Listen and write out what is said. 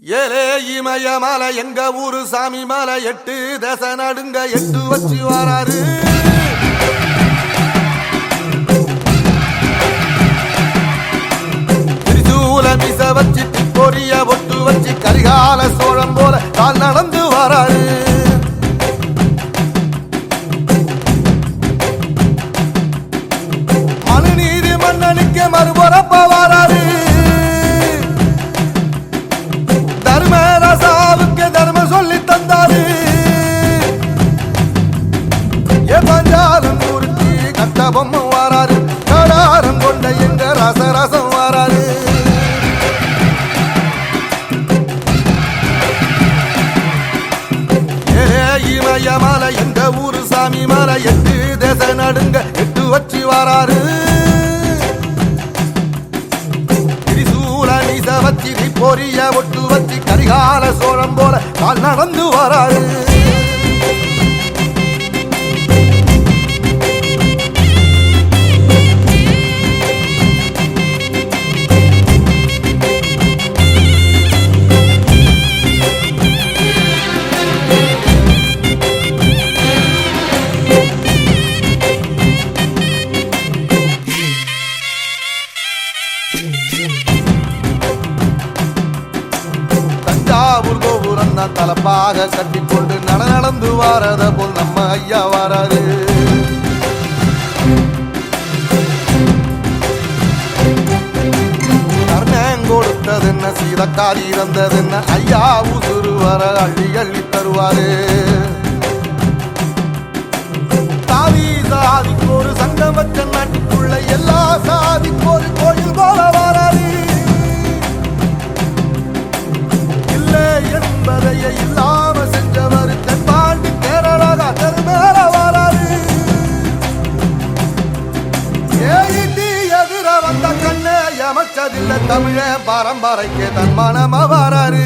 ஏலே இமய மலை எங்க ஊரு சாமி மலை 8 தேச நடுங்க 8 வச்சு வராரு. திரிசூல மிச வச்சு பொரிய ஒட்டு வச்சு கரிகால சோழம் போல கால் நடந்து வராரு. மனுநீதி மன்னனுக்கு மறுபுறப்ப வராரு. தர்மராசாவுக்கு தர்மம் சொல்லி தந்தாரு. பஞ்சாலம் குறிச்சி கட்ட பொம்மை வாராரு. கடாரம் கொண்ட எங்க ரசரசம் வாராரு. இமய மலை எங்க ஊரு சாமி மலை 8 தேச நடுங்க 8 வச்சு வாராரு. வச்சி பொரிய ஒட்டு வச்சு கரிகால சோழம் போல கால் நடந்து வராரு. தலப்பாக கட்டிக்கொண்டு நடந்து வாரத போல் நம்ம ஐயா வாராரு. கர்ணன் கொடுத்தது என்ன சீதக்காரி இறந்தது என்ன ஐயா உசுறு வர அள்ளி அள்ளி தருவாரு. சாதி சாதிக்கு ஒரு சங்கம் வச்ச நாட்டுக்குள்ள எல்லா சாதிக்கு ஒரு கோயில் போல வாராரு. என்பதையே இல்லாம செஞ்சவர் தென்பாண்டி கேரளாக தெருமேல வராரு. ஏயிட்டி எதிர வந்த கண்ணே எமச்சதில்லை தமிழ பரம்பரைக்கு தன் மனம வராரு.